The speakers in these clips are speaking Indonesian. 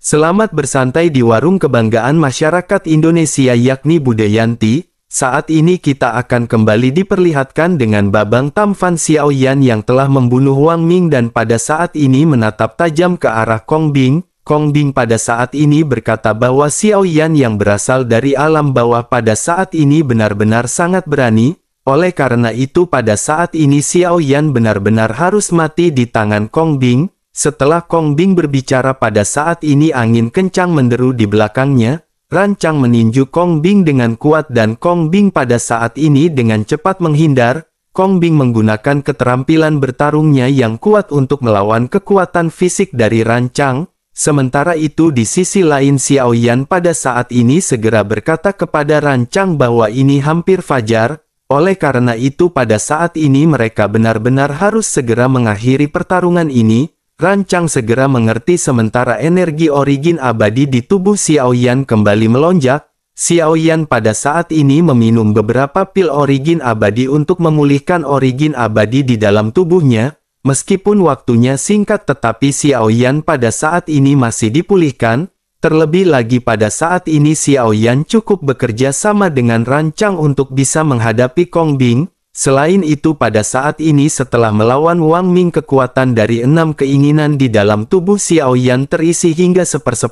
Selamat bersantai di warung kebanggaan masyarakat Indonesia yakni Budayanti. Saat ini kita akan kembali diperlihatkan dengan Babang Tamfan Xiaoyan yang telah membunuh Wang Ming dan pada saat ini menatap tajam ke arah Kong Bing. Kong Bing pada saat ini berkata bahwa Xiaoyan yang berasal dari alam bawah pada saat ini benar-benar sangat berani. Oleh karena itu pada saat ini Xiaoyan benar-benar harus mati di tangan Kong Bing. Setelah Kong Bing berbicara pada saat ini angin kencang menderu di belakangnya, rancang meninju Kong Bing dengan kuat dan Kong Bing pada saat ini dengan cepat menghindar. Kong Bing menggunakan keterampilan bertarungnya yang kuat untuk melawan kekuatan fisik dari rancang. Sementara itu di sisi lain Xiaoyan pada saat ini segera berkata kepada rancang bahwa ini hampir fajar. Oleh karena itu pada saat ini mereka benar-benar harus segera mengakhiri pertarungan ini. Rancang segera mengerti sementara energi origin abadi di tubuh Xiaoyan kembali melonjak. Xiaoyan pada saat ini meminum beberapa pil origin abadi untuk memulihkan origin abadi di dalam tubuhnya. Meskipun waktunya singkat tetapi Xiaoyan pada saat ini masih dipulihkan. Terlebih lagi pada saat ini Xiaoyan cukup bekerja sama dengan rancang untuk bisa menghadapi Kong Bing. Selain itu pada saat ini setelah melawan Wang Ming kekuatan dari 6 keinginan di dalam tubuh Xiaoyan terisi hingga 10%.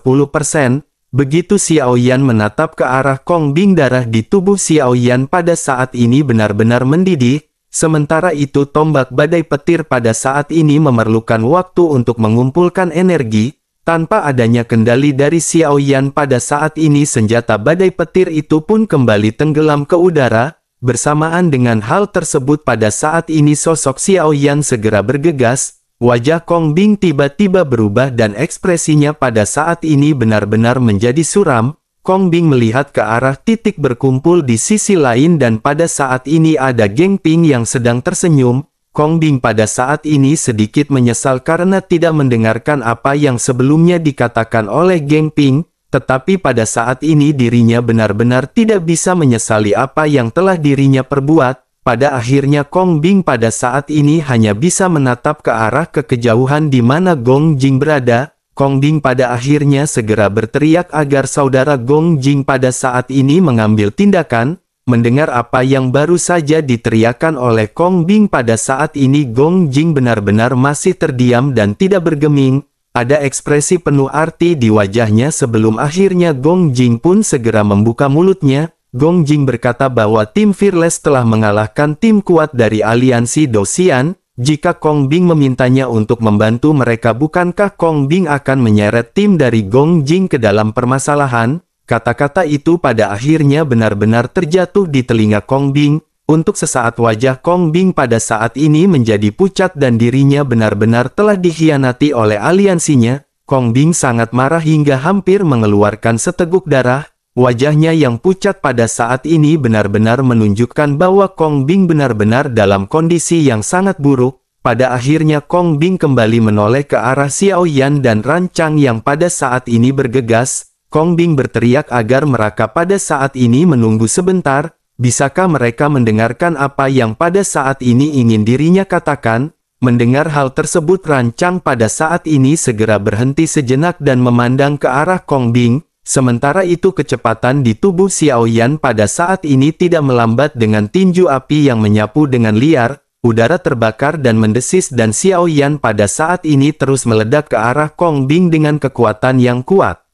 Begitu Xiaoyan menatap ke arah Kong Bing darah di tubuh Xiaoyan pada saat ini benar-benar mendidih. Sementara itu tombak badai petir pada saat ini memerlukan waktu untuk mengumpulkan energi. Tanpa adanya kendali dari Xiaoyan pada saat ini senjata badai petir itu pun kembali tenggelam ke udara. Bersamaan dengan hal tersebut pada saat ini sosok Xiaoyan segera bergegas, wajah Kong Bing tiba-tiba berubah dan ekspresinya pada saat ini benar-benar menjadi suram. Kong Bing melihat ke arah titik berkumpul di sisi lain dan pada saat ini ada Geng Ping yang sedang tersenyum. Kong Bing pada saat ini sedikit menyesal karena tidak mendengarkan apa yang sebelumnya dikatakan oleh Geng Ping. Tetapi pada saat ini dirinya benar-benar tidak bisa menyesali apa yang telah dirinya perbuat. Pada akhirnya Kong Bing pada saat ini hanya bisa menatap ke arah kejauhan di mana Gong Jing berada. Kong Bing pada akhirnya segera berteriak agar saudara Gong Jing pada saat ini mengambil tindakan. Mendengar apa yang baru saja diteriakan oleh Kong Bing pada saat ini Gong Jing benar-benar masih terdiam dan tidak bergeming. Ada ekspresi penuh arti di wajahnya sebelum akhirnya Gong Jing pun segera membuka mulutnya. Gong Jing berkata bahwa tim Fearless telah mengalahkan tim kuat dari aliansi Dosian. Jika Kong Bing memintanya untuk membantu mereka bukankah Kong Bing akan menyeret tim dari Gong Jing ke dalam permasalahan? Kata-kata itu pada akhirnya benar-benar terjatuh di telinga Kong Bing. Untuk sesaat wajah Kong Bing pada saat ini menjadi pucat dan dirinya benar-benar telah dikhianati oleh aliansinya. Kong Bing sangat marah hingga hampir mengeluarkan seteguk darah. Wajahnya yang pucat pada saat ini benar-benar menunjukkan bahwa Kong Bing benar-benar dalam kondisi yang sangat buruk. Pada akhirnya Kong Bing kembali menoleh ke arah Xiaoyan dan rancang yang pada saat ini bergegas. Kong Bing berteriak agar mereka pada saat ini menunggu sebentar. Bisakah mereka mendengarkan apa yang pada saat ini ingin dirinya katakan? Mendengar hal tersebut rancang pada saat ini segera berhenti sejenak dan memandang ke arah Kong Bing. Sementara itu kecepatan di tubuh Xiaoyan pada saat ini tidak melambat dengan tinju api yang menyapu dengan liar. Udara terbakar dan mendesis dan Xiaoyan pada saat ini terus meledak ke arah Kong Bing dengan kekuatan yang kuat.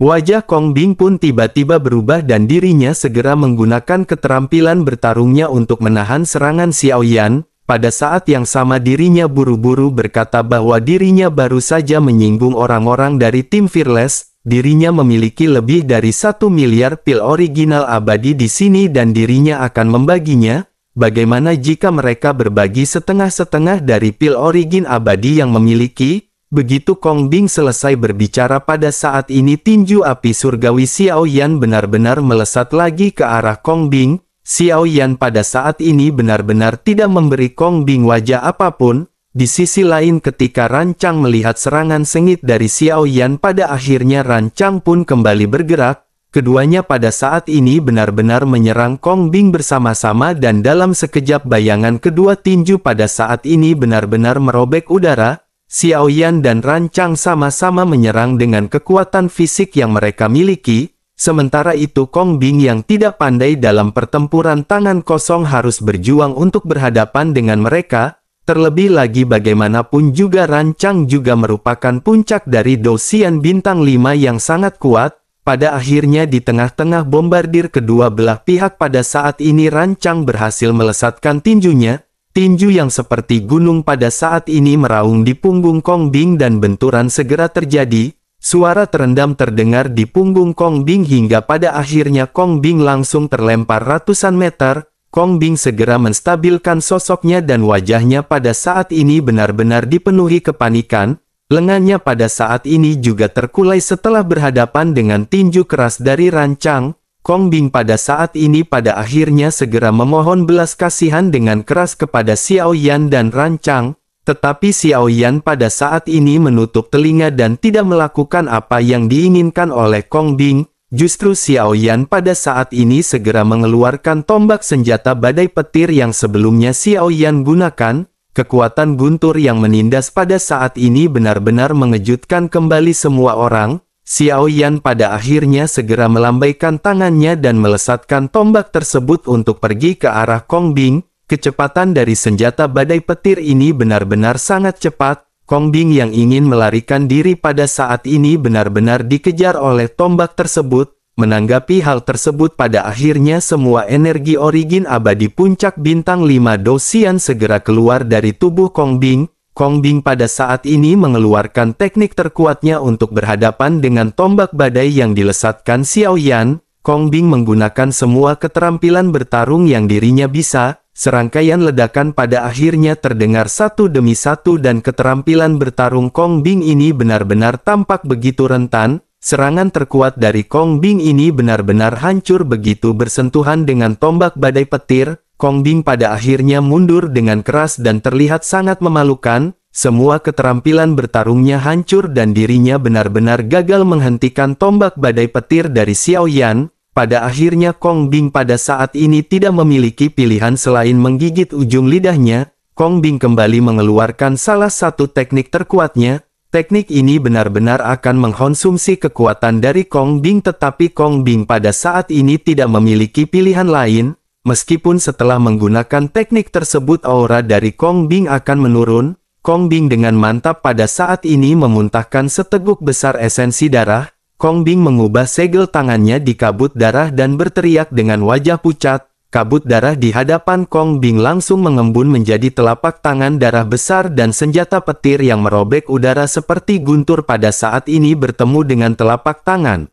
Wajah Kong Bing pun tiba-tiba berubah dan dirinya segera menggunakan keterampilan bertarungnya untuk menahan serangan Xiaoyan. Pada saat yang sama dirinya buru-buru berkata bahwa dirinya baru saja menyinggung orang-orang dari tim Fearless. Dirinya memiliki lebih dari 1 miliar pil original abadi di sini dan dirinya akan membaginya. Bagaimana jika mereka berbagi setengah-setengah dari pil origin abadi yang memiliki? Begitu Kong Bing selesai berbicara pada saat ini tinju api surgawi Xiaoyan benar-benar melesat lagi ke arah Kong Bing. Xiaoyan pada saat ini benar-benar tidak memberi Kong Bing wajah apapun. Di sisi lain ketika rancang melihat serangan sengit dari Xiaoyan pada akhirnya rancang pun kembali bergerak. Keduanya pada saat ini benar-benar menyerang Kong Bing bersama-sama dan dalam sekejap bayangan kedua tinju pada saat ini benar-benar merobek udara. Xiao Yan dan Rancang sama-sama menyerang dengan kekuatan fisik yang mereka miliki, sementara itu Kong Bing yang tidak pandai dalam pertempuran tangan kosong harus berjuang untuk berhadapan dengan mereka. Terlebih lagi bagaimanapun juga Rancang juga merupakan puncak dari Dosian bintang 5 yang sangat kuat. Pada akhirnya di tengah-tengah bombardir kedua belah pihak pada saat ini Rancang berhasil melesatkan tinjunya. Tinju yang seperti gunung pada saat ini meraung di punggung Kong Bing dan benturan segera terjadi. Suara terendam terdengar di punggung Kong Bing hingga pada akhirnya Kong Bing langsung terlempar ratusan meter. Kong Bing segera menstabilkan sosoknya dan wajahnya pada saat ini benar-benar dipenuhi kepanikan. Lengannya pada saat ini juga terkulai setelah berhadapan dengan tinju keras dari Rancang. Kong Bing pada saat ini pada akhirnya segera memohon belas kasihan dengan keras kepada Xiao Yan dan Rancang. Tetapi Xiao Yan pada saat ini menutup telinga dan tidak melakukan apa yang diinginkan oleh Kong Bing. Justru Xiao Yan pada saat ini segera mengeluarkan tombak senjata badai petir yang sebelumnya Xiao Yan gunakan. Kekuatan guntur yang menindas pada saat ini benar-benar mengejutkan kembali semua orang. Xiao Yan pada akhirnya segera melambaikan tangannya dan melesatkan tombak tersebut untuk pergi ke arah Kong Bing. Kecepatan dari senjata badai petir ini benar-benar sangat cepat. Kong Bing yang ingin melarikan diri pada saat ini benar-benar dikejar oleh tombak tersebut. Menanggapi hal tersebut pada akhirnya semua energi origin abadi puncak bintang 5 Dosian segera keluar dari tubuh Kong Bing. Kong Bing pada saat ini mengeluarkan teknik terkuatnya untuk berhadapan dengan tombak badai yang dilesatkan Xiao Yan. Kong Bing menggunakan semua keterampilan bertarung yang dirinya bisa. Serangkaian ledakan pada akhirnya terdengar satu demi satu dan keterampilan bertarung Kong Bing ini benar-benar tampak begitu rentan. Serangan terkuat dari Kong Bing ini benar-benar hancur begitu bersentuhan dengan tombak badai petir. Kong Bing pada akhirnya mundur dengan keras dan terlihat sangat memalukan. Semua keterampilan bertarungnya hancur dan dirinya benar-benar gagal menghentikan tombak badai petir dari Xiao Yan. Pada akhirnya Kong Bing pada saat ini tidak memiliki pilihan selain menggigit ujung lidahnya. Kong Bing kembali mengeluarkan salah satu teknik terkuatnya. Teknik ini benar-benar akan mengkonsumsi kekuatan dari Kong Bing, tetapi Kong Bing pada saat ini tidak memiliki pilihan lain. Meskipun setelah menggunakan teknik tersebut aura dari Kong Bing akan menurun, Kong Bing dengan mantap pada saat ini memuntahkan seteguk besar esensi darah. Kong Bing mengubah segel tangannya di kabut darah dan berteriak dengan wajah pucat. Kabut darah di hadapan Kong Bing langsung mengembun menjadi telapak tangan darah besar dan senjata petir yang merobek udara seperti guntur pada saat ini bertemu dengan telapak tangan.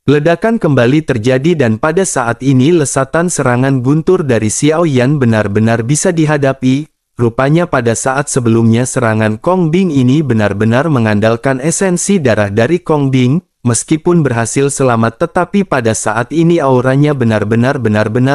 Ledakan kembali terjadi dan pada saat ini lesatan serangan guntur dari Xiao Yan benar-benar bisa dihadapi. Rupanya pada saat sebelumnya serangan Kong Bing ini benar-benar mengandalkan esensi darah dari Kong Bing. Meskipun berhasil selamat tetapi pada saat ini auranya benar-benar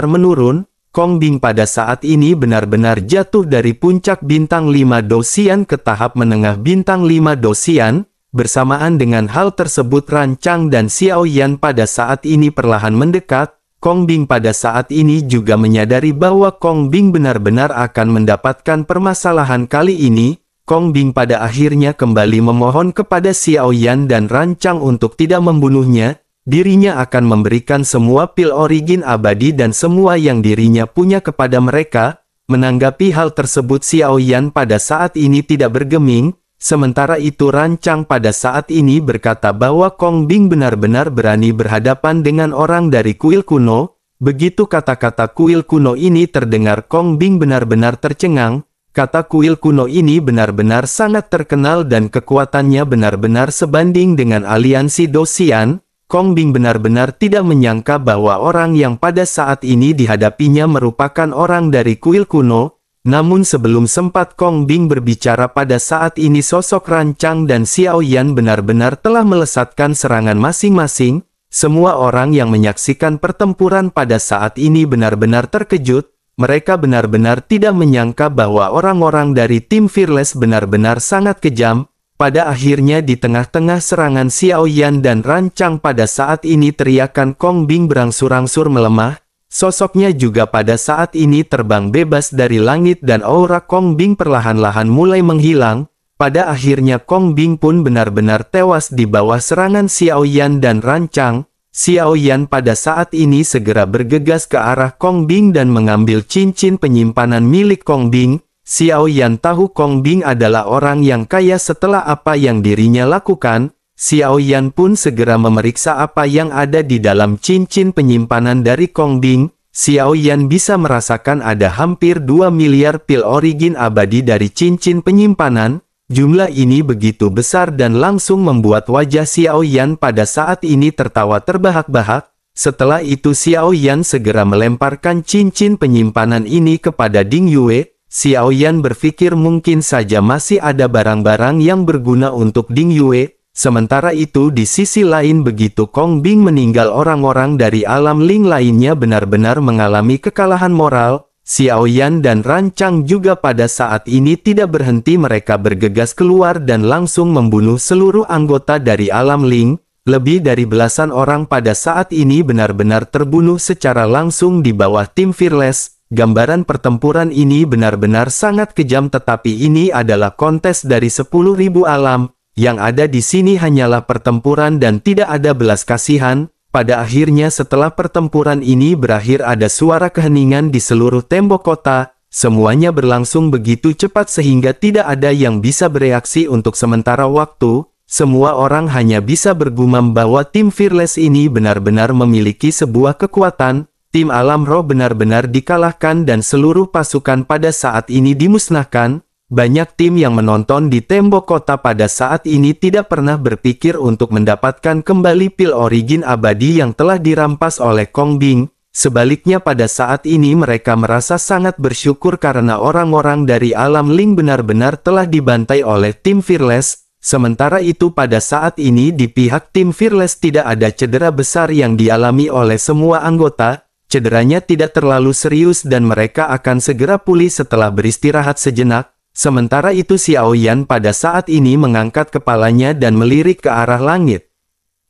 menurun. Kong Bing pada saat ini benar-benar jatuh dari puncak bintang 5 Dosian ke tahap menengah bintang 5 Dosian. Bersamaan dengan hal tersebut Rancang dan Xiao Yan pada saat ini perlahan mendekat. Kong Bing pada saat ini juga menyadari bahwa Kong Bing benar-benar akan mendapatkan permasalahan kali ini. Kong Bing pada akhirnya kembali memohon kepada Xiao Yan dan Rancang untuk tidak membunuhnya. Dirinya akan memberikan semua pil origin abadi dan semua yang dirinya punya kepada mereka. Menanggapi hal tersebut Xiao Yan pada saat ini tidak bergeming. Sementara itu Rancang pada saat ini berkata bahwa Kong Bing benar-benar berani berhadapan dengan orang dari kuil kuno. Begitu kata-kata kuil kuno ini terdengar Kong Bing benar-benar tercengang. Kata kuil kuno ini benar-benar sangat terkenal dan kekuatannya benar-benar sebanding dengan aliansi Dosian. Kong Bing benar-benar tidak menyangka bahwa orang yang pada saat ini dihadapinya merupakan orang dari kuil kuno. Namun sebelum sempat Kong Bing berbicara pada saat ini sosok Rancang dan Xiao Yan benar-benar telah melesatkan serangan masing-masing. Semua orang yang menyaksikan pertempuran pada saat ini benar-benar terkejut. Mereka benar-benar tidak menyangka bahwa orang-orang dari tim Fearless benar-benar sangat kejam. Pada akhirnya di tengah-tengah serangan Xiao Yan dan Rancang pada saat ini teriakan Kong Bing berangsur-angsur melemah. Sosoknya juga pada saat ini terbang bebas dari langit dan aura Kong Bing perlahan-lahan mulai menghilang. Pada akhirnya Kong Bing pun benar-benar tewas di bawah serangan Xiao Yan dan Rancang. Xiao Yan pada saat ini segera bergegas ke arah Kong Bing dan mengambil cincin penyimpanan milik Kong Bing. Xiao Yan tahu Kong Bing adalah orang yang kaya setelah apa yang dirinya lakukan. Xiao Yan pun segera memeriksa apa yang ada di dalam cincin penyimpanan dari Kong Bing. Xiao Yan bisa merasakan ada hampir 2 miliar pil origin abadi dari cincin penyimpanan. Jumlah ini begitu besar dan langsung membuat wajah Xiao Yan pada saat ini tertawa terbahak-bahak. Setelah itu Xiao Yan segera melemparkan cincin penyimpanan ini kepada Ding Yue. Xiao Yan berpikir mungkin saja masih ada barang-barang yang berguna untuk Ding Yue. Sementara itu di sisi lain begitu Kong Bing meninggal, orang-orang dari alam Ling lainnya benar-benar mengalami kekalahan moral. Xiao Yan dan Rancang juga pada saat ini tidak berhenti, mereka bergegas keluar dan langsung membunuh seluruh anggota dari alam Ling. Lebih dari belasan orang pada saat ini benar-benar terbunuh secara langsung di bawah tim Fearless. Gambaran pertempuran ini benar-benar sangat kejam, tetapi ini adalah kontes dari 10.000 alam. Yang ada di sini hanyalah pertempuran dan tidak ada belas kasihan. Pada akhirnya setelah pertempuran ini berakhir ada suara keheningan di seluruh tembok kota. Semuanya berlangsung begitu cepat sehingga tidak ada yang bisa bereaksi untuk sementara waktu. Semua orang hanya bisa bergumam bahwa tim Fearless ini benar-benar memiliki sebuah kekuatan. Tim alam roh benar-benar dikalahkan dan seluruh pasukan pada saat ini dimusnahkan. Banyak tim yang menonton di tembok kota pada saat ini tidak pernah berpikir untuk mendapatkan kembali pil origin abadi yang telah dirampas oleh Kong Bing. Sebaliknya pada saat ini mereka merasa sangat bersyukur karena orang-orang dari alam Ling benar-benar telah dibantai oleh tim Fearless. Sementara itu pada saat ini di pihak tim Fearless tidak ada cedera besar yang dialami oleh semua anggota. Cederanya tidak terlalu serius dan mereka akan segera pulih setelah beristirahat sejenak. Sementara itu Xiao Yan pada saat ini mengangkat kepalanya dan melirik ke arah langit.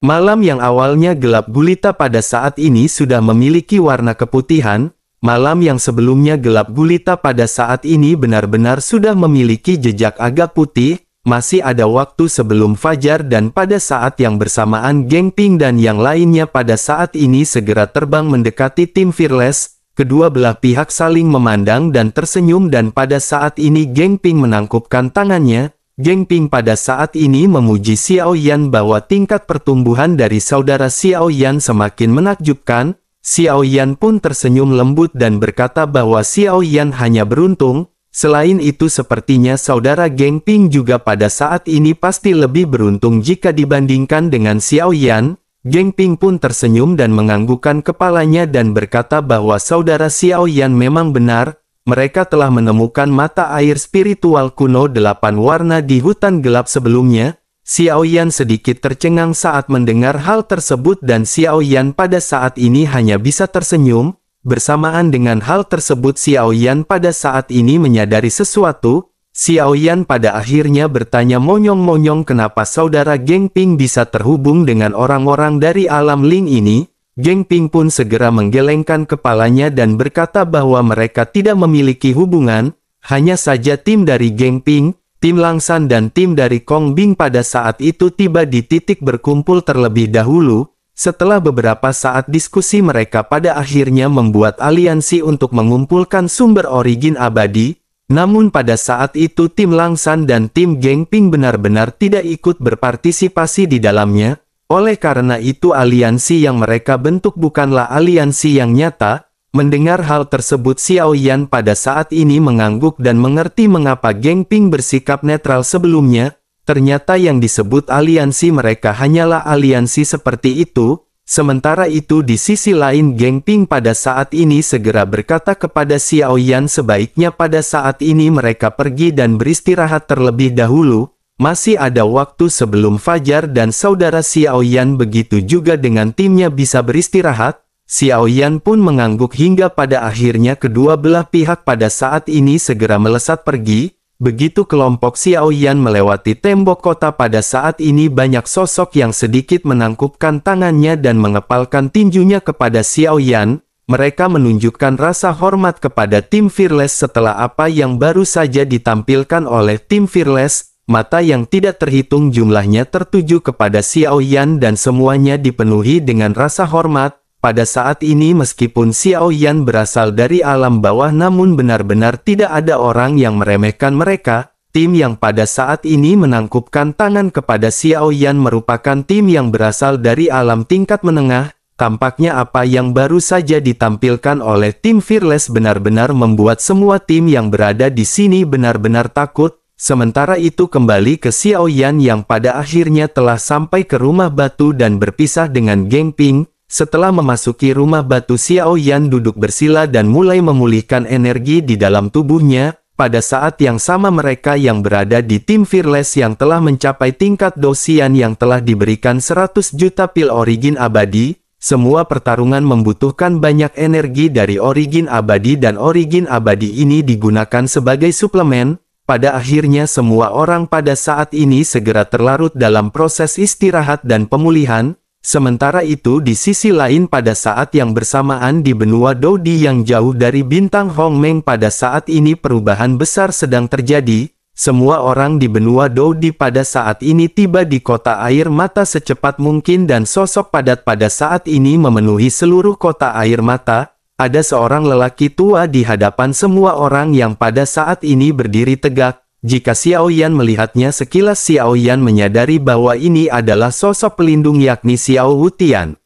Malam yang awalnya gelap gulita pada saat ini sudah memiliki warna keputihan. Malam yang sebelumnya gelap gulita pada saat ini benar-benar sudah memiliki jejak agak putih. Masih ada waktu sebelum fajar dan pada saat yang bersamaan Geng Ping dan yang lainnya pada saat ini segera terbang mendekati tim Fearless. Kedua belah pihak saling memandang dan tersenyum dan pada saat ini Geng Ping menangkupkan tangannya. Geng Ping pada saat ini memuji Xiao Yan bahwa tingkat pertumbuhan dari saudara Xiao Yan semakin menakjubkan. Xiao Yan pun tersenyum lembut dan berkata bahwa Xiao Yan hanya beruntung. Selain itu sepertinya saudara Geng Ping juga pada saat ini pasti lebih beruntung jika dibandingkan dengan Xiao Yan. Geng Ping pun tersenyum dan menganggukkan kepalanya dan berkata bahwa saudara Xiao Yan memang benar. Mereka telah menemukan mata air spiritual kuno 8 warna di hutan gelap sebelumnya. Xiao Yan sedikit tercengang saat mendengar hal tersebut dan Xiao Yan pada saat ini hanya bisa tersenyum. Bersamaan dengan hal tersebut Xiao Yan pada saat ini menyadari sesuatu. Xiao Yan pada akhirnya bertanya monyong-monyong kenapa saudara Geng Ping bisa terhubung dengan orang-orang dari alam Ling ini. Geng Ping pun segera menggelengkan kepalanya dan berkata bahwa mereka tidak memiliki hubungan. Hanya saja tim dari Geng Ping, tim Langsan dan tim dari Kong Bing pada saat itu tiba di titik berkumpul terlebih dahulu. Setelah beberapa saat diskusi mereka pada akhirnya membuat aliansi untuk mengumpulkan sumber origin abadi. Namun pada saat itu tim Langsan dan tim Geng Ping benar-benar tidak ikut berpartisipasi di dalamnya. Oleh karena itu aliansi yang mereka bentuk bukanlah aliansi yang nyata. Mendengar hal tersebut Xiao Yan pada saat ini mengangguk dan mengerti mengapa Geng Ping bersikap netral sebelumnya. Ternyata yang disebut aliansi mereka hanyalah aliansi seperti itu. Sementara itu di sisi lain Geng Ping pada saat ini segera berkata kepada Xiao Yan sebaiknya pada saat ini mereka pergi dan beristirahat terlebih dahulu. Masih ada waktu sebelum fajar dan saudara Xiao Yan begitu juga dengan timnya bisa beristirahat. Xiao Yan pun mengangguk hingga pada akhirnya kedua belah pihak pada saat ini segera melesat pergi. Begitu kelompok Xiao Yan melewati tembok kota pada saat ini banyak sosok yang sedikit menangkupkan tangannya dan mengepalkan tinjunya kepada Xiao Yan. Mereka menunjukkan rasa hormat kepada tim Fearless setelah apa yang baru saja ditampilkan oleh tim Fearless. mata yang tidak terhitung jumlahnya tertuju kepada Xiao Yan dan semuanya dipenuhi dengan rasa hormat. Pada saat ini meskipun Xiao Yan berasal dari alam bawah namun benar-benar tidak ada orang yang meremehkan mereka. Tim yang pada saat ini menangkupkan tangan kepada Xiao Yan merupakan tim yang berasal dari alam tingkat menengah. Tampaknya apa yang baru saja ditampilkan oleh tim Fearless benar-benar membuat semua tim yang berada di sini benar-benar takut. Sementara itu kembali ke Xiao Yan yang pada akhirnya telah sampai ke rumah batu dan berpisah dengan Geng Ping. Setelah memasuki rumah batu, Xiao Yan duduk bersila dan mulai memulihkan energi di dalam tubuhnya. Pada saat yang sama mereka yang berada di tim Fearless yang telah mencapai tingkat Dosian yang telah diberikan 100 juta pil origin abadi. Semua pertarungan membutuhkan banyak energi dari origin abadi dan origin abadi ini digunakan sebagai suplemen. Pada akhirnya semua orang pada saat ini segera terlarut dalam proses istirahat dan pemulihan. Sementara itu di sisi lain pada saat yang bersamaan di benua Dodi yang jauh dari bintang Hongmeng pada saat ini perubahan besar sedang terjadi. Semua orang di benua Dodi pada saat ini tiba di kota air mata secepat mungkin dan sosok padat pada saat ini memenuhi seluruh kota air mata. Ada seorang lelaki tua di hadapan semua orang yang pada saat ini berdiri tegak. Jika Xiao Yan melihatnya sekilas, Xiao Yan menyadari bahwa ini adalah sosok pelindung yakni Xiao Wutian.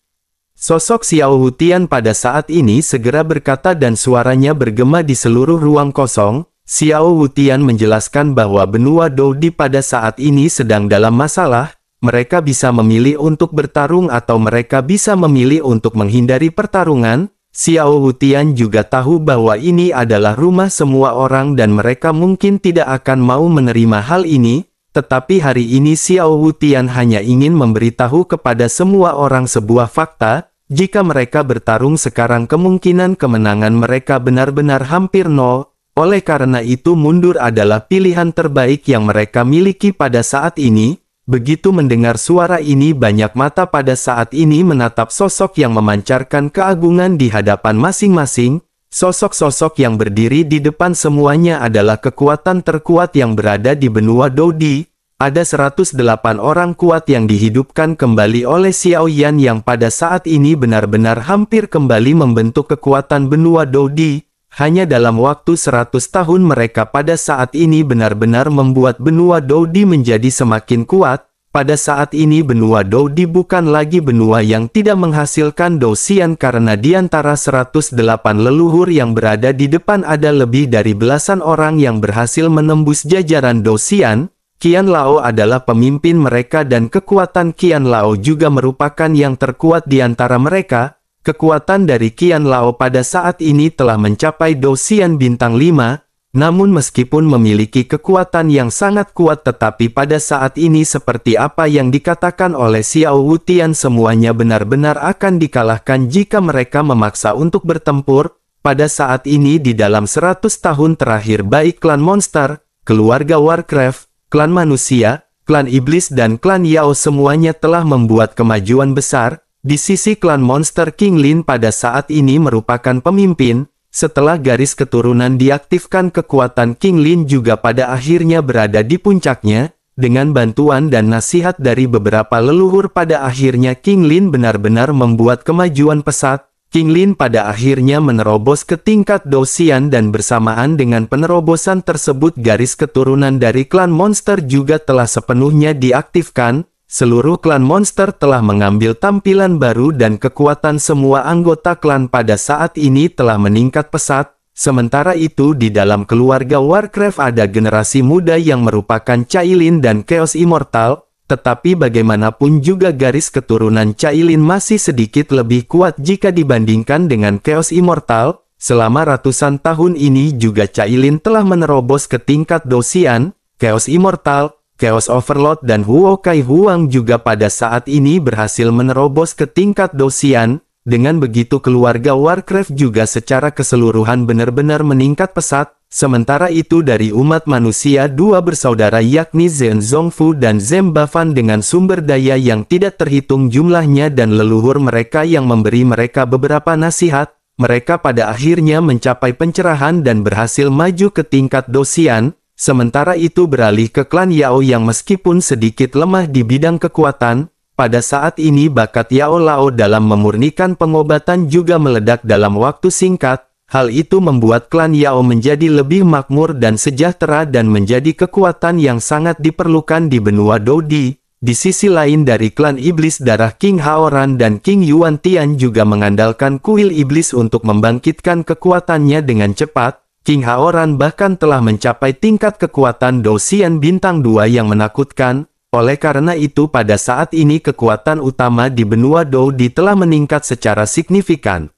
Sosok Xiao Wutian pada saat ini segera berkata dan suaranya bergema di seluruh ruang kosong. Xiao Wutian menjelaskan bahwa benua Dodi pada saat ini sedang dalam masalah. Mereka bisa memilih untuk bertarung atau mereka bisa memilih untuk menghindari pertarungan. Xiao Wutian juga tahu bahwa ini adalah rumah semua orang dan mereka mungkin tidak akan mau menerima hal ini, tetapi hari ini Xiao Wutian hanya ingin memberitahu kepada semua orang sebuah fakta, jika mereka bertarung sekarang kemungkinan kemenangan mereka benar-benar hampir nol, oleh karena itu mundur adalah pilihan terbaik yang mereka miliki pada saat ini. Begitu mendengar suara ini banyak mata pada saat ini menatap sosok yang memancarkan keagungan di hadapan masing-masing. Sosok-sosok yang berdiri di depan semuanya adalah kekuatan terkuat yang berada di benua Dodi. Ada 108 orang kuat yang dihidupkan kembali oleh Xiao Yan yang pada saat ini benar-benar hampir kembali membentuk kekuatan benua Dodi. Hanya dalam waktu 100 tahun mereka pada saat ini benar-benar membuat benua Dodi menjadi semakin kuat. Pada saat ini benua Dodi bukan lagi benua yang tidak menghasilkan Dosian karena di antara 108 leluhur yang berada di depan ada lebih dari belasan orang yang berhasil menembus jajaran Dosian. Qian Lao adalah pemimpin mereka dan kekuatan Qian Lao juga merupakan yang terkuat di antara mereka. Kekuatan dari Qian Lao pada saat ini telah mencapai Dosian bintang 5, namun meskipun memiliki kekuatan yang sangat kuat tetapi pada saat ini seperti apa yang dikatakan oleh Xiao Wutian semuanya benar-benar akan dikalahkan jika mereka memaksa untuk bertempur. Pada saat ini di dalam 100 tahun terakhir baik klan monster, keluarga Warcraft, klan manusia, klan iblis dan klan Yao semuanya telah membuat kemajuan besar. Di sisi klan monster King Lin pada saat ini merupakan pemimpin. Setelah garis keturunan diaktifkan kekuatan King Lin juga pada akhirnya berada di puncaknya. Dengan bantuan dan nasihat dari beberapa leluhur pada akhirnya King Lin benar-benar membuat kemajuan pesat. King Lin pada akhirnya menerobos ke tingkat Dosian dan bersamaan dengan penerobosan tersebut garis keturunan dari klan monster juga telah sepenuhnya diaktifkan. Seluruh klan monster telah mengambil tampilan baru dan kekuatan semua anggota klan pada saat ini telah meningkat pesat. Sementara itu di dalam keluarga Warcraft ada generasi muda yang merupakan Cailin dan Chaos Immortal, tetapi bagaimanapun juga garis keturunan Cailin masih sedikit lebih kuat jika dibandingkan dengan Chaos Immortal. Selama ratusan tahun ini juga Cailin telah menerobos ke tingkat Dosian, Chaos Immortal, Chaos Overlord dan Huokai Huang juga pada saat ini berhasil menerobos ke tingkat Dosian. Dengan begitu keluarga Warcraft juga secara keseluruhan benar-benar meningkat pesat. Sementara itu dari umat manusia dua bersaudara yakni Zhen Zongfu dan Zhem Bafan dengan sumber daya yang tidak terhitung jumlahnya dan leluhur mereka yang memberi mereka beberapa nasihat. Mereka pada akhirnya mencapai pencerahan dan berhasil maju ke tingkat Dosian. sementara itu beralih ke klan Yao yang meskipun sedikit lemah di bidang kekuatan, pada saat ini bakat Yao Lao dalam memurnikan pengobatan juga meledak dalam waktu singkat. Hal itu membuat klan Yao menjadi lebih makmur dan sejahtera dan menjadi kekuatan yang sangat diperlukan di benua Dodi. Di sisi lain dari klan iblis darah King Haoran dan King Yuan Tian juga mengandalkan kuil iblis untuk membangkitkan kekuatannya dengan cepat. King Haoran bahkan telah mencapai tingkat kekuatan Dou Xian bintang 2 yang menakutkan. Oleh karena itu pada saat ini kekuatan utama di benua Dodi telah meningkat secara signifikan.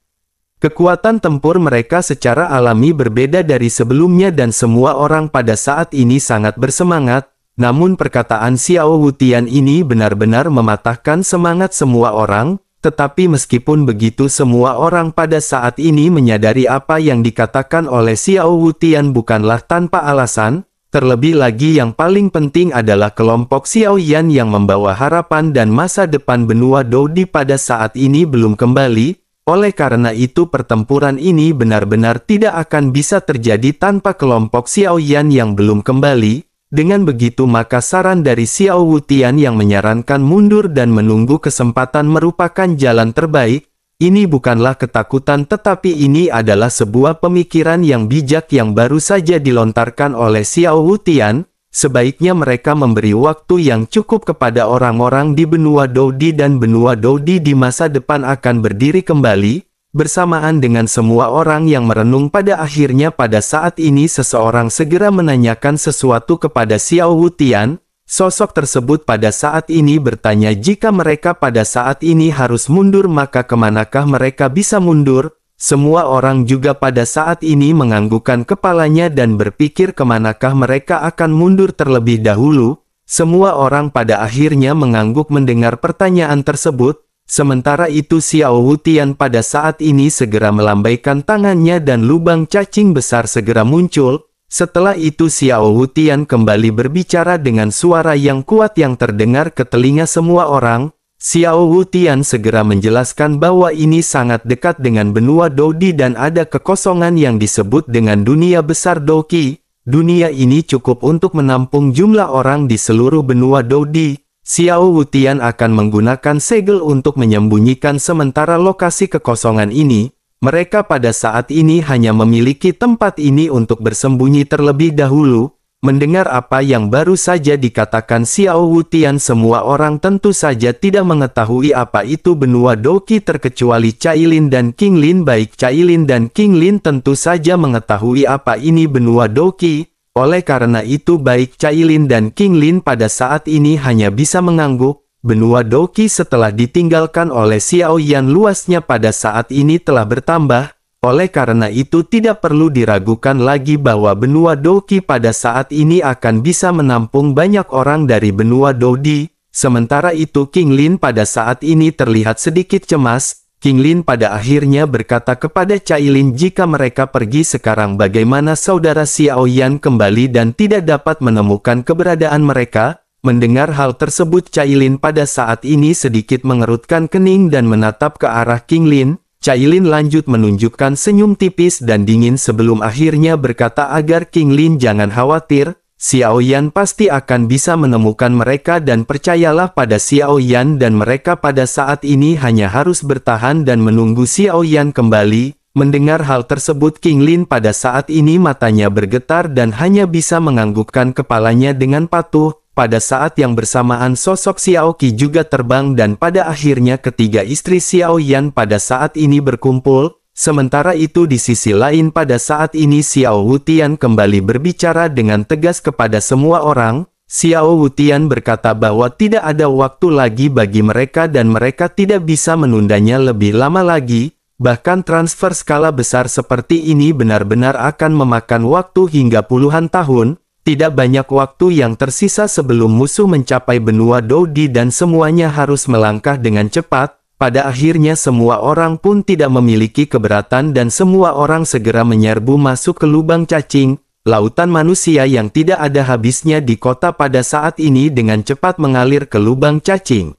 Kekuatan tempur mereka secara alami berbeda dari sebelumnya dan semua orang pada saat ini sangat bersemangat, namun perkataan Xiao Wutian ini benar-benar mematahkan semangat semua orang, tetapi meskipun begitu semua orang pada saat ini menyadari apa yang dikatakan oleh Xiao Wutian bukanlah tanpa alasan. Terlebih lagi yang paling penting adalah kelompok Xiao Yan yang membawa harapan dan masa depan benua Dodi pada saat ini belum kembali, oleh karena itu pertempuran ini benar-benar tidak akan bisa terjadi tanpa kelompok Xiao Yan yang belum kembali. Dengan begitu maka saran dari Xiao Wutian yang menyarankan mundur dan menunggu kesempatan merupakan jalan terbaik. Ini bukanlah ketakutan tetapi ini adalah sebuah pemikiran yang bijak yang baru saja dilontarkan oleh Xiao Wutian. Sebaiknya mereka memberi waktu yang cukup kepada orang-orang di benua Dodi dan benua Dodi di masa depan akan berdiri kembali. Bersamaan dengan semua orang yang merenung pada akhirnya pada saat ini seseorang segera menanyakan sesuatu kepada Xiao Wutian. Sosok tersebut pada saat ini bertanya jika mereka pada saat ini harus mundur maka kemanakah mereka bisa mundur? Semua orang juga pada saat ini menganggukkan kepalanya dan berpikir kemanakah mereka akan mundur terlebih dahulu. Semua orang pada akhirnya mengangguk mendengar pertanyaan tersebut. Sementara itu Xiao Wutian pada saat ini segera melambaikan tangannya dan lubang cacing besar segera muncul. Setelah itu Xiao Wutian kembali berbicara dengan suara yang kuat yang terdengar ke telinga semua orang. Xiao Wutian segera menjelaskan bahwa ini sangat dekat dengan benua Dodi dan ada kekosongan yang disebut dengan dunia besar Doki. Dunia ini cukup untuk menampung jumlah orang di seluruh benua Dodi. Xiao Wutian akan menggunakan segel untuk menyembunyikan sementara lokasi kekosongan ini. Mereka pada saat ini hanya memiliki tempat ini untuk bersembunyi terlebih dahulu. Mendengar apa yang baru saja dikatakan Xiao Wutian, semua orang tentu saja tidak mengetahui apa itu benua Doki terkecuali Cailin dan King Lin. Baik Cailin dan King Lin tentu saja mengetahui apa ini benua Doki. Oleh karena itu baik Cailin dan King Lin pada saat ini hanya bisa mengangguk. Benua Doki setelah ditinggalkan oleh Xiao Yan luasnya pada saat ini telah bertambah. Oleh karena itu tidak perlu diragukan lagi bahwa benua Doki pada saat ini akan bisa menampung banyak orang dari benua Dodi. Sementara itu King Lin pada saat ini terlihat sedikit cemas. King Lin pada akhirnya berkata kepada Cailin jika mereka pergi sekarang bagaimana saudara Xiao Yan kembali dan tidak dapat menemukan keberadaan mereka. Mendengar hal tersebut Cailin pada saat ini sedikit mengerutkan kening dan menatap ke arah King Lin. Cailin lanjut menunjukkan senyum tipis dan dingin sebelum akhirnya berkata agar King Lin jangan khawatir. Xiao Yan pasti akan bisa menemukan mereka dan percayalah pada Xiao Yan dan mereka pada saat ini hanya harus bertahan dan menunggu Xiao Yan kembali. Mendengar hal tersebut King Lin pada saat ini matanya bergetar dan hanya bisa menganggukkan kepalanya dengan patuh. Pada saat yang bersamaan sosok Xiao Qi juga terbang dan pada akhirnya ketiga istri Xiao Yan pada saat ini berkumpul. Sementara itu di sisi lain pada saat ini Xiao Wutian kembali berbicara dengan tegas kepada semua orang. Xiao Wutian berkata bahwa tidak ada waktu lagi bagi mereka dan mereka tidak bisa menundanya lebih lama lagi. Bahkan transfer skala besar seperti ini benar-benar akan memakan waktu hingga puluhan tahun. Tidak banyak waktu yang tersisa sebelum musuh mencapai benua Dodi dan semuanya harus melangkah dengan cepat. Pada akhirnya semua orang pun tidak memiliki keberatan dan semua orang segera menyerbu masuk ke lubang cacing. Lautan manusia yang tidak ada habisnya di kota pada saat ini dengan cepat mengalir ke lubang cacing.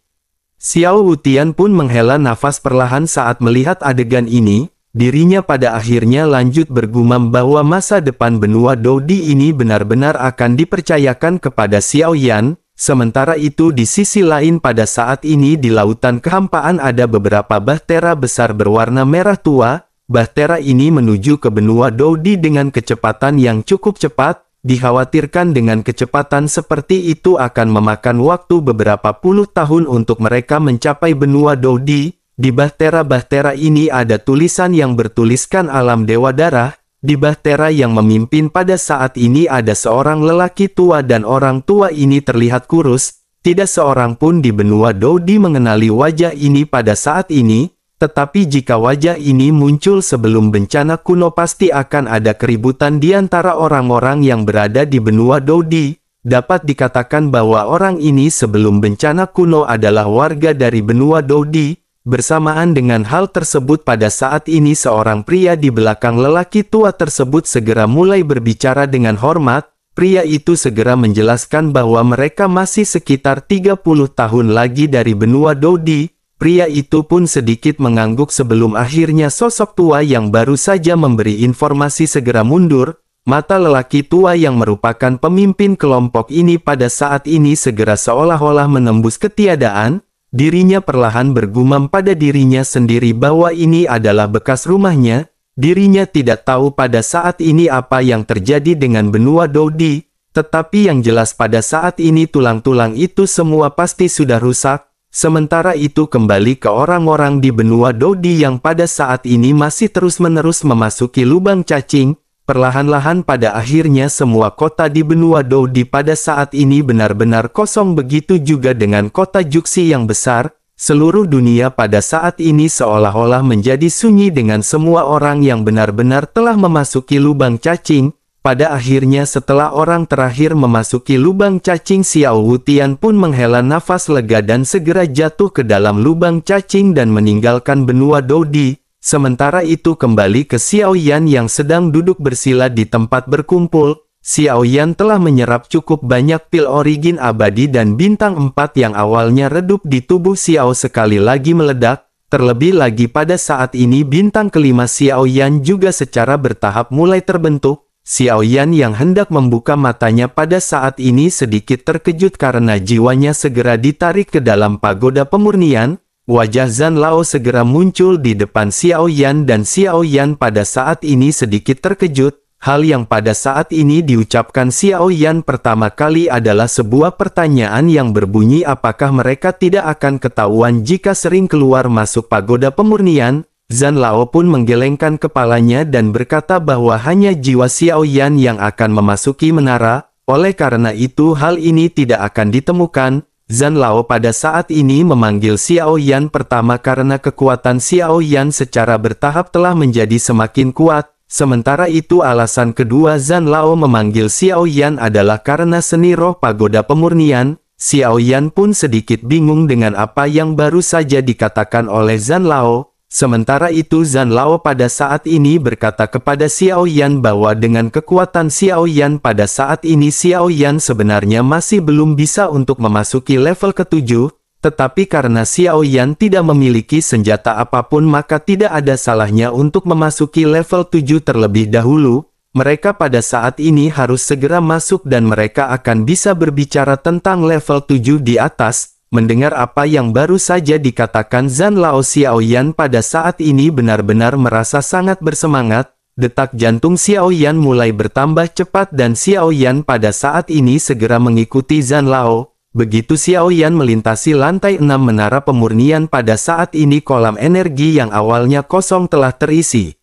Xiao Wutian pun menghela nafas perlahan saat melihat adegan ini. dirinya pada akhirnya lanjut bergumam bahwa masa depan benua Dodi ini benar-benar akan dipercayakan kepada Xiao Yan. Sementara itu di sisi lain pada saat ini di lautan kehampaan ada beberapa bahtera besar berwarna merah tua. Bahtera ini menuju ke benua Dodi dengan kecepatan yang cukup cepat. Dikhawatirkan dengan kecepatan seperti itu akan memakan waktu beberapa puluh tahun untuk mereka mencapai benua Dodi. Di bahtera-bahtera ini ada tulisan yang bertuliskan alam Dewa Darah. Di bahtera yang memimpin pada saat ini ada seorang lelaki tua dan orang tua ini terlihat kurus. Tidak seorang pun di benua Dodi mengenali wajah ini pada saat ini. Tetapi jika wajah ini muncul sebelum bencana kuno pasti akan ada keributan di antara orang-orang yang berada di benua Dodi. Dapat dikatakan bahwa orang ini sebelum bencana kuno adalah warga dari benua Dodi. Bersamaan dengan hal tersebut pada saat ini seorang pria di belakang lelaki tua tersebut segera mulai berbicara dengan hormat. Pria itu segera menjelaskan bahwa mereka masih sekitar 30 tahun lagi dari benua Dodi. Pria itu pun sedikit mengangguk sebelum akhirnya sosok tua yang baru saja memberi informasi segera mundur. Mata lelaki tua yang merupakan pemimpin kelompok ini pada saat ini segera seolah-olah menembus ketiadaan. Dirinya perlahan bergumam pada dirinya sendiri bahwa ini adalah bekas rumahnya. Dirinya tidak tahu pada saat ini apa yang terjadi dengan benua Dodi. Tetapi yang jelas pada saat ini tulang-tulang itu semua pasti sudah rusak. Sementara itu kembali ke orang-orang di benua Dodi yang pada saat ini masih terus-menerus memasuki lubang cacing. Perlahan-lahan pada akhirnya semua kota di benua Dodi pada saat ini benar-benar kosong, begitu juga dengan kota Juxi yang besar. Seluruh dunia pada saat ini seolah-olah menjadi sunyi dengan semua orang yang benar-benar telah memasuki lubang cacing. Pada akhirnya setelah orang terakhir memasuki lubang cacing, Xiao Wutian pun menghela nafas lega dan segera jatuh ke dalam lubang cacing dan meninggalkan benua Dodi. Sementara itu kembali ke Xiao Yan yang sedang duduk bersila di tempat berkumpul. Xiao Yan telah menyerap cukup banyak pil origin abadi dan bintang 4 yang awalnya redup di tubuh Xiao sekali lagi meledak. Terlebih lagi pada saat ini bintang kelima Xiao Yan juga secara bertahap mulai terbentuk. Xiao Yan yang hendak membuka matanya pada saat ini sedikit terkejut karena jiwanya segera ditarik ke dalam pagoda pemurnian. Wajah Zhan Lao segera muncul di depan Xiao Yan dan Xiao Yan pada saat ini sedikit terkejut. Hal yang pada saat ini diucapkan Xiao Yan pertama kali adalah sebuah pertanyaan yang berbunyi apakah mereka tidak akan ketahuan jika sering keluar masuk pagoda pemurnian. Zhan Lao pun menggelengkan kepalanya dan berkata bahwa hanya jiwa Xiao Yan yang akan memasuki menara. Oleh karena itu hal ini tidak akan ditemukan. Zhan Lao pada saat ini memanggil Xiao Yan pertama karena kekuatan Xiao Yan secara bertahap telah menjadi semakin kuat. Sementara itu alasan kedua Zhan Lao memanggil Xiao Yan adalah karena seni roh pagoda pemurnian. Xiao Yan pun sedikit bingung dengan apa yang baru saja dikatakan oleh Zhan Lao. Sementara itu Zhan Lao pada saat ini berkata kepada Xiao Yan bahwa dengan kekuatan Xiao Yan pada saat ini Xiao Yan sebenarnya masih belum bisa untuk memasuki level ke-7, tetapi karena Xiao Yan tidak memiliki senjata apapun maka tidak ada salahnya untuk memasuki level 7 terlebih dahulu. Mereka pada saat ini harus segera masuk dan mereka akan bisa berbicara tentang level 7 di atas. Mendengar apa yang baru saja dikatakan Zhan Lao, Xiao Yan pada saat ini benar-benar merasa sangat bersemangat. Detak jantung Xiao Yan mulai bertambah cepat dan Xiao Yan pada saat ini segera mengikuti Zhan Lao. Begitu Xiao Yan melintasi lantai 6 menara pemurnian pada saat ini kolam energi yang awalnya kosong telah terisi.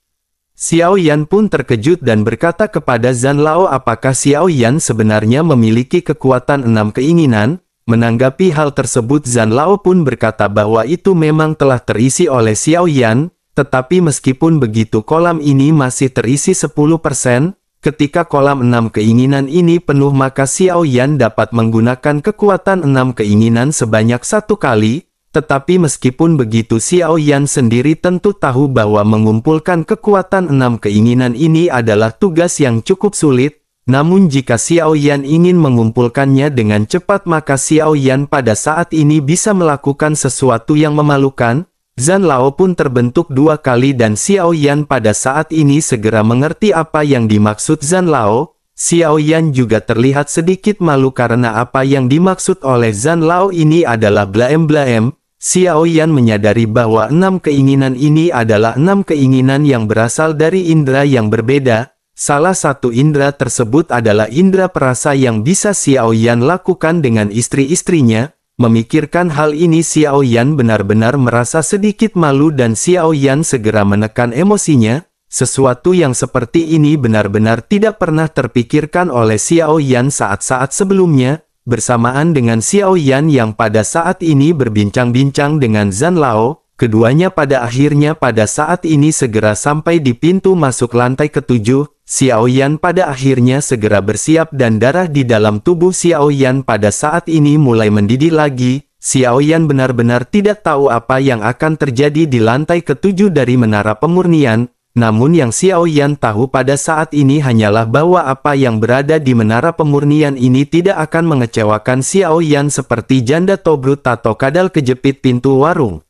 Xiao Yan pun terkejut dan berkata kepada Zhan Lao apakah Xiao Yan sebenarnya memiliki kekuatan 6 keinginan. Menanggapi hal tersebut Zhan Lao pun berkata bahwa itu memang telah terisi oleh Xiao Yan, tetapi meskipun begitu kolam ini masih terisi 10%, ketika kolam 6 keinginan ini penuh maka Xiao Yan dapat menggunakan kekuatan 6 keinginan sebanyak 1 kali, tetapi meskipun begitu Xiao Yan sendiri tentu tahu bahwa mengumpulkan kekuatan 6 keinginan ini adalah tugas yang cukup sulit. Namun jika Xiao Yan ingin mengumpulkannya dengan cepat maka Xiao Yan pada saat ini bisa melakukan sesuatu yang memalukan. Zhan Lao pun terbentuk 2 kali dan Xiao Yan pada saat ini segera mengerti apa yang dimaksud Zhan Lao. Xiao Yan juga terlihat sedikit malu karena apa yang dimaksud oleh Zhan Lao ini adalah blaem-blaem. Xiao Yan menyadari bahwa 6 keinginan ini adalah 6 keinginan yang berasal dari indera yang berbeda. Salah satu indera tersebut adalah indera perasa yang bisa Xiao Yan lakukan dengan istri-istrinya. Memikirkan hal ini Xiao Yan benar-benar merasa sedikit malu dan Xiao Yan segera menekan emosinya. Sesuatu yang seperti ini benar-benar tidak pernah terpikirkan oleh Xiao Yan saat-saat sebelumnya. Bersamaan dengan Xiao Yan yang pada saat ini berbincang-bincang dengan Zhan Lao, keduanya pada akhirnya pada saat ini segera sampai di pintu masuk lantai ke-7. Xiao Yan pada akhirnya segera bersiap dan darah di dalam tubuh Xiao Yan pada saat ini mulai mendidih lagi. Xiao Yan benar-benar tidak tahu apa yang akan terjadi di lantai ke-7 dari menara pemurnian. Namun yang Xiao Yan tahu pada saat ini hanyalah bahwa apa yang berada di menara pemurnian ini tidak akan mengecewakan Xiao Yan seperti janda Tobrut atau kadal kejepit pintu warung.